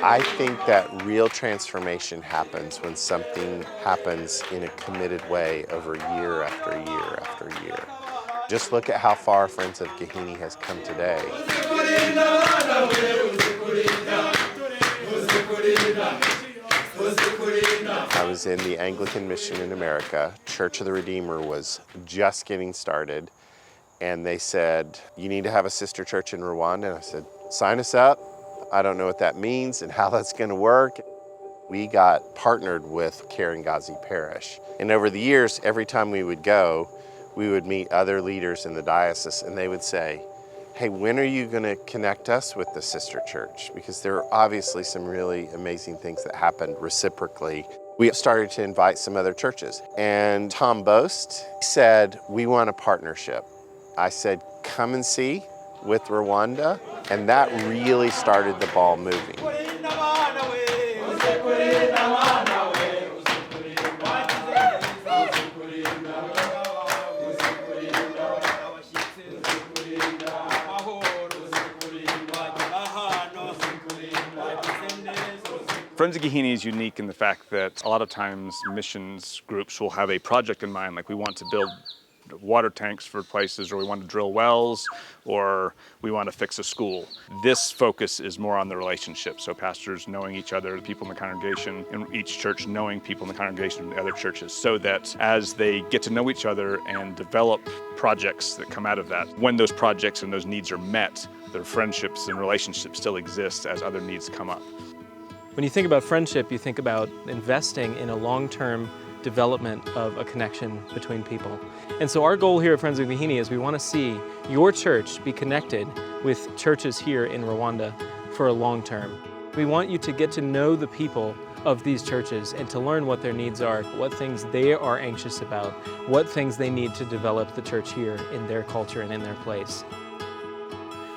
I think that real transformation happens when something happens in a committed way over year after year after year. Just look at how far Friends of Gahini has come today. I was in the Anglican mission in America. Church of the Redeemer was just getting started. And they said, you need to have a sister church in Rwanda. And I said, sign us up. I don't know what that means and how that's going to work. We got partnered with Kirangazi Parish. And over the years, every time we would go, we would meet other leaders in the diocese and they would say, hey, when are you going to connect us with the sister church? Because there are obviously some really amazing things that happened reciprocally. We started to invite some other churches. And Tom Boast said, we want a partnership. I said, come and see with Rwanda. And that really started the ball moving. Friends of Gahini is unique in the fact that a lot of times missions groups will have a project in mind, like we want to build water tanks for places, or we want to drill wells, or we want to fix a school. This focus is more on the relationship, so pastors knowing each other, the people in the congregation, and each church knowing people in the congregation and the other churches, so that as they get to know each other and develop projects that come out of that, when those projects and those needs are met, their friendships and relationships still exist as other needs come up. When you think about friendship, you think about investing in a long-term development of a connection between people. And so our goal here at Friends of Gahini is we want to see your church be connected with churches here in Rwanda for a long term. We want you to get to know the people of these churches and to learn what their needs are, what things they are anxious about, what things they need to develop the church here in their culture and in their place.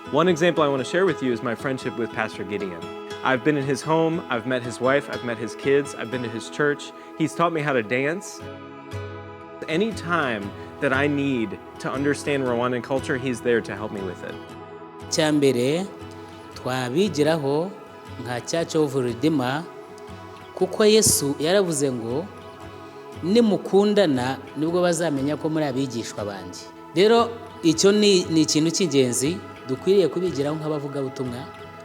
One example I want to share with you is my friendship with Pastor Gideon. I've been in his home, I've met his wife, I've met his kids, I've been to his church. He's taught me how to dance. Any time that I need to understand Rwandan culture, he's there to help me with it. Cyambere twabigiraho nka Church of Redeemer kuko Yesu yaravuze ngo nimukundana nibwo bazamenya ko muri abigishwa banje. Rero icyo ni ikintu cy'ingenzi dukwiriye kubigiraho nk'abavuga butumwa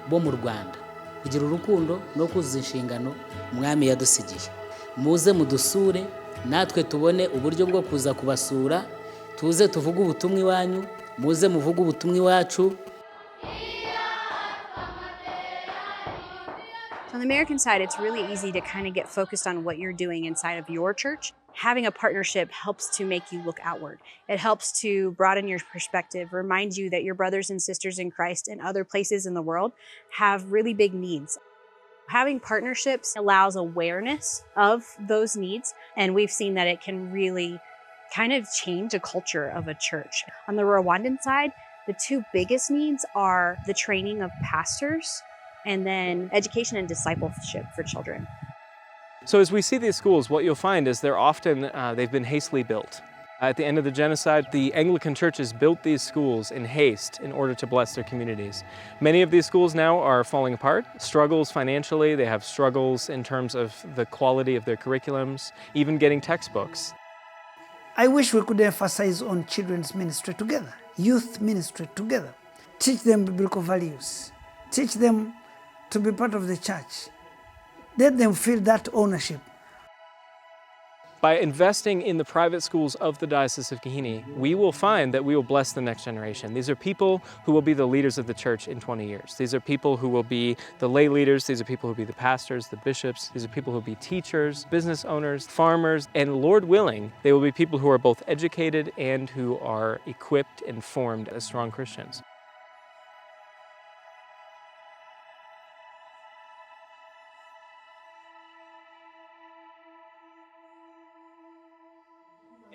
bo mu Rwanda. Kugira urukundo no kuzuza inshingano umwami yadusigiye. Muze mudusure natwe tubone uburyo bwo kuza kubasura, tuze tuvuge ubutumwa iwanyu, muze muvuge ubutumwa iwacu. On the American side, it's really easy to kind of get focused on what you're doing inside of your church. Having a partnership helps to make you look outward. It helps to broaden your perspective, remind you that your brothers and sisters in Christ and other places in the world have really big needs. Having partnerships allows awareness of those needs, and we've seen that it can really kind of change a culture of a church. On the Rwandan side, the two biggest needs are the training of pastors and then education and discipleship for children. So as we see these schools, what you'll find is they're often, they've been hastily built. At the end of the genocide, the Anglican churches built these schools in haste in order to bless their communities. Many of these schools now are falling apart, struggles financially, they have struggles in terms of the quality of their curriculums, even getting textbooks. I wish we could emphasize on children's ministry together, youth ministry together. Teach them biblical values, teach them to be part of the church. Let them feel that ownership. By investing in the private schools of the Diocese of Gahini, we will find that we will bless the next generation. These are people who will be the leaders of the church in 20 years. These are people who will be the lay leaders. These are people who will be the pastors, the bishops. These are people who will be teachers, business owners, farmers, and Lord willing, they will be people who are both educated and who are equipped and formed as strong Christians.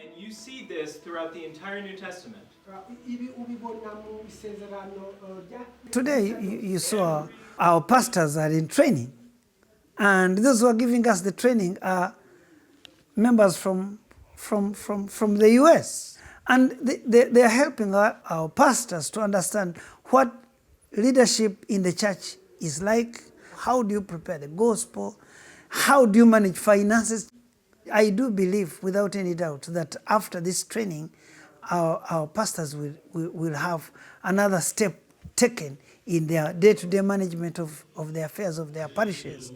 And you see this throughout the entire New Testament. Today, you saw our pastors are in training, and those who are giving us the training are members from the US. And they are helping our pastors to understand what leadership in the church is like, How do you prepare the gospel? How do you manage finances? I do believe, without any doubt, that after this training, our pastors will have another step taken in their day-to-day management of the affairs of their parishes.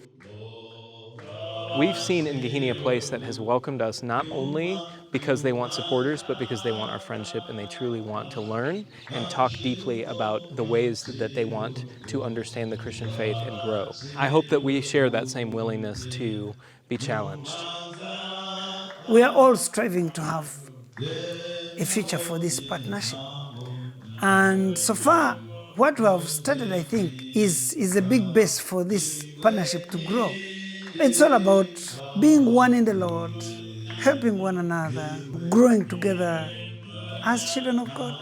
We've seen in Gahini a place that has welcomed us not only because they want supporters, but because they want our friendship and they truly want to learn and talk deeply about the ways that they want to understand the Christian faith and grow. I hope that we share that same willingness to be challenged. We are all striving to have a future for this partnership. And so far, what we have started, I think, is a big base for this partnership to grow. It's all about being one in the Lord, helping one another, growing together as children of God.